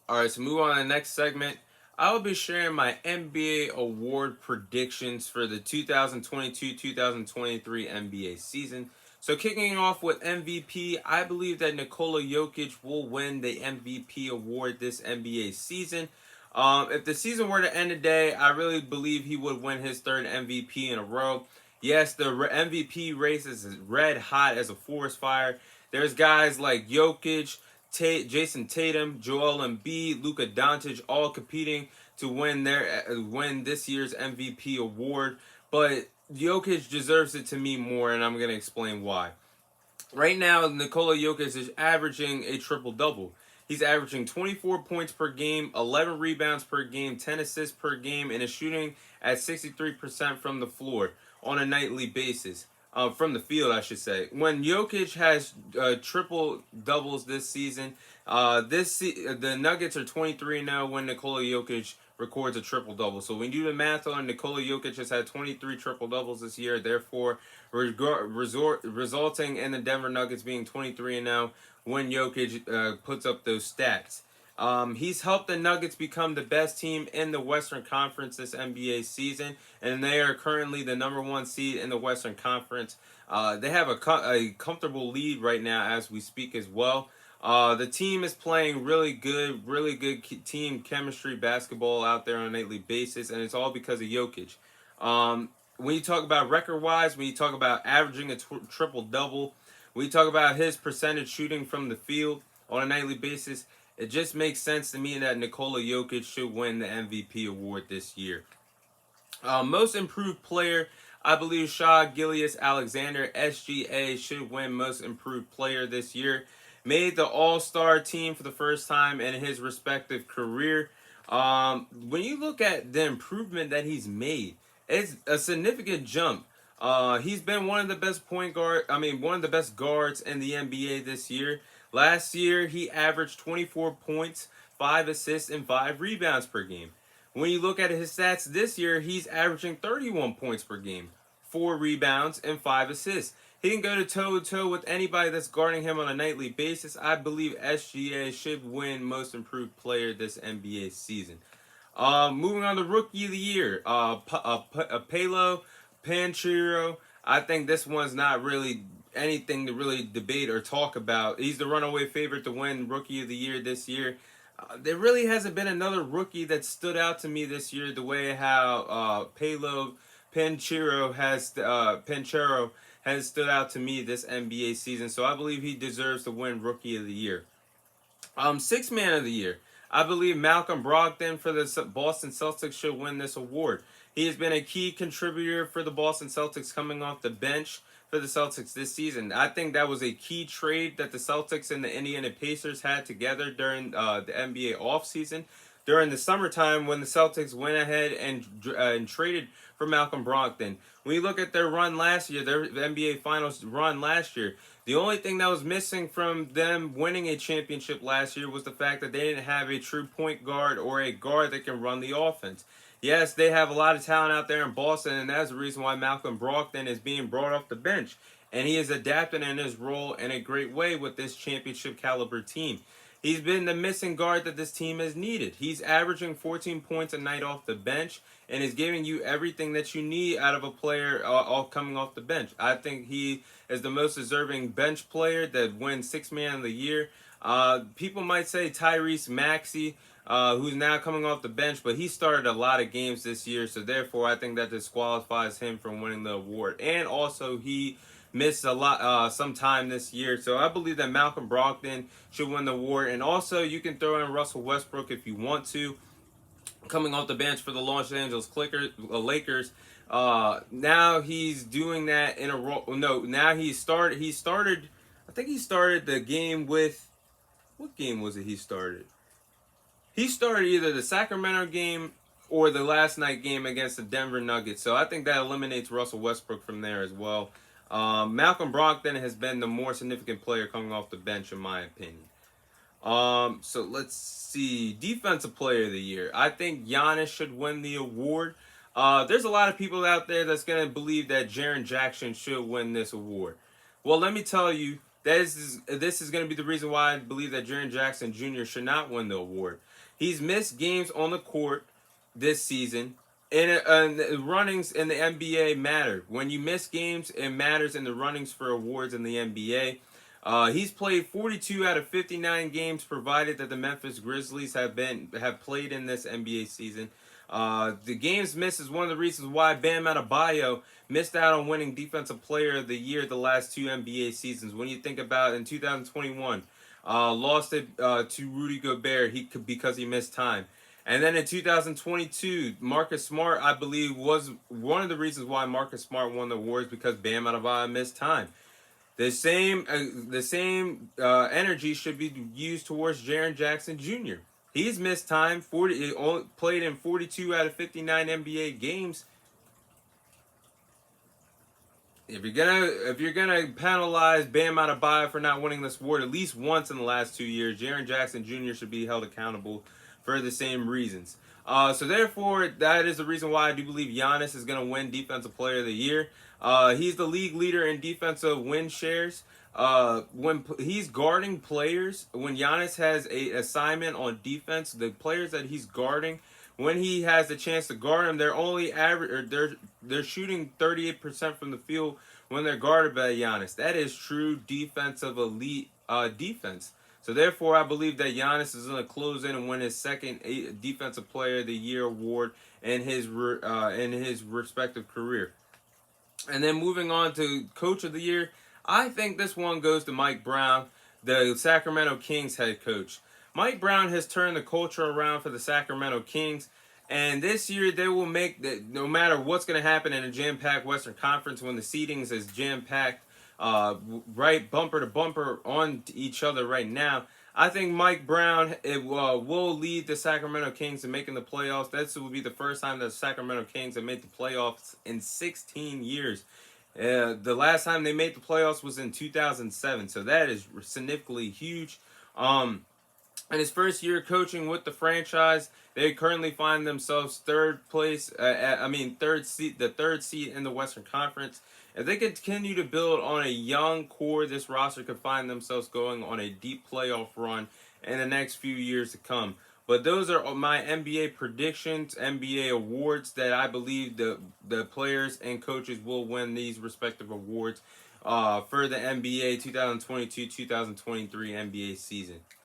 Alright, so move on to the next segment. I will be sharing my NBA award predictions for the 2022-2023 NBA season. So kicking off with MVP, I believe that Nikola Jokic will win the MVP award this NBA season. If the season were to end today, I really believe he would win his third MVP in a row. Yes, the MVP race is red hot as a forest fire. There's guys like Jokic, Jason Tatum, Joel Embiid, Luka Doncic, all competing to win this year's MVP award. But Jokic deserves it to me more, and I'm gonna explain why. Right now, Nikola Jokic is averaging a triple double. He's averaging 24 points per game, 11 rebounds per game, 10 assists per game, and is shooting at 63% from the floor on a nightly basis. From the field, I should say. When Jokic has triple doubles this season, the Nuggets are 23-0 when Nikola Jokic records a triple double. So when you do the math on Nikola Jokic has had 23 triple doubles this year, therefore resulting in the Denver Nuggets being 23-0 when Jokic puts up those stats. He's helped the Nuggets become the best team in the Western Conference this NBA season, and they are currently the number one seed in the Western Conference. They have a comfortable lead right now as we speak as well. The team is playing really good team chemistry basketball out there on a nightly basis, and it's all because of Jokic. When you talk about record-wise, when you talk about averaging a triple-double, when you talk about his percentage shooting from the field on a nightly basis, it just makes sense to me that Nikola Jokic should win the MVP award this year. Most improved player, I believe Shai Gilgeous Alexander, SGA, should win most improved player this year. Made the All-Star team for the first time in his respective career. When you look at the improvement that he's made, it's a significant jump. He's been one of the best one of the best guards in the NBA this year. Last year, he averaged 24 points, 5 assists, and 5 rebounds per game. When you look at his stats this year, he's averaging 31 points per game, 4 rebounds, and 5 assists. He can go toe-to-toe with anybody that's guarding him on a nightly basis. I believe SGA should win Most Improved Player this NBA season. Moving on to Rookie of the Year, Paolo Banchero. I think this one's not really anything to really debate or talk about. He's the runaway favorite to win Rookie of the Year this year. There really hasn't been another rookie that stood out to me this year the way how Paolo Banchero has stood out to me this NBA season. So I believe he deserves to win Rookie of the Year. Sixth Man of the Year. I believe Malcom Brogdon for the Boston Celtics should win this award. He has been a key contributor for the Boston Celtics coming off the bench for the Celtics this season. I think that was a key trade that the Celtics and the Indiana Pacers had together during the NBA offseason. During the summertime when the Celtics went ahead and traded for Malcom Brogdon. When you look at their run last year, their NBA Finals run last year, the only thing that was missing from them winning a championship last year was the fact that they didn't have a true point guard or a guard that can run the offense. Yes, they have a lot of talent out there in Boston, and that's the reason why Malcom Brogdon is being brought off the bench. And he is adapting in his role in a great way with this championship caliber team. He's been the missing guard that this team has needed. He's averaging 14 points a night off the bench and is giving you everything that you need out of a player all coming off the bench. I think he is the most deserving bench player that wins Sixth Man of the Year. People might say Tyrese Maxey, who's now coming off the bench, but he started a lot of games this year, so therefore I think that disqualifies him from winning the award. And also he missed some time this year, so I believe that Malcom Brogdon should win the award. And also you can throw in Russell Westbrook if you want to, coming off the bench for the Los Angeles Lakers. Now he's doing that in a role. No, now he started. I think he started the game with. What game was it? He started. He started either the Sacramento game or the last night game against the Denver Nuggets. So I think that eliminates Russell Westbrook from there as well. Malcom Brogdon has been the more significant player coming off the bench, in my opinion. So let's see. Defensive Player of the Year. I think Giannis should win the award. There's a lot of people out there that's going to believe that Jaren Jackson should win this award. Well, let me tell you this is going to be the reason why I believe that Jaren Jackson Jr. should not win the award. He's missed games on the court this season. And runnings in the NBA matter. When you miss games, it matters in the runnings for awards in the NBA. He's played 42 out of 59 games, provided that the Memphis Grizzlies have played in this NBA season. The games missed is one of the reasons why Bam Adebayo missed out on winning Defensive Player of the Year the last two NBA seasons. When you think about in 2021, lost it to Rudy Gobert because he missed time. And then in 2022, Marcus Smart, I believe, was one of the reasons why Marcus Smart won the awards because Bam Adebayo missed time. The same energy should be used towards Jaren Jackson Jr. He's missed time. He only played in 42 out of 59 NBA games. If you're gonna penalize Bam Adebayo for not winning this award at least once in the last 2 years, Jaren Jackson Jr. should be held accountable for the same reasons. So therefore, that is the reason why I do believe Giannis is going to win Defensive Player of the Year. He's the league leader in defensive win shares. When he's guarding players, when Giannis has a assignment on defense, the players that he's guarding, when he has the chance to guard them, they're only average, or they're shooting 38% from the field when they're guarded by Giannis. That is true defensive elite defense. So therefore, I believe that Giannis is going to close in and win his second Defensive Player of the Year award in his respective career. And then moving on to Coach of the Year, I think this one goes to Mike Brown, the Sacramento Kings head coach. Mike Brown has turned the culture around for the Sacramento Kings, and this year they will make that no matter what's going to happen in a jam-packed Western Conference when the seedings is jam-packed, right bumper to bumper on each other right now. I think Mike Brown will lead the Sacramento Kings in making the playoffs. This will be the first time that the Sacramento Kings have made the playoffs in 16 years. The last time they made the playoffs was in 2007, so that is significantly huge. In his first year coaching with the franchise, they currently find themselves third place. The third seed in the Western Conference. If they continue to build on a young core, this roster could find themselves going on a deep playoff run in the next few years to come. But those are my NBA predictions, NBA awards that I believe the players and coaches will win these respective awards for the NBA 2022-2023 NBA season.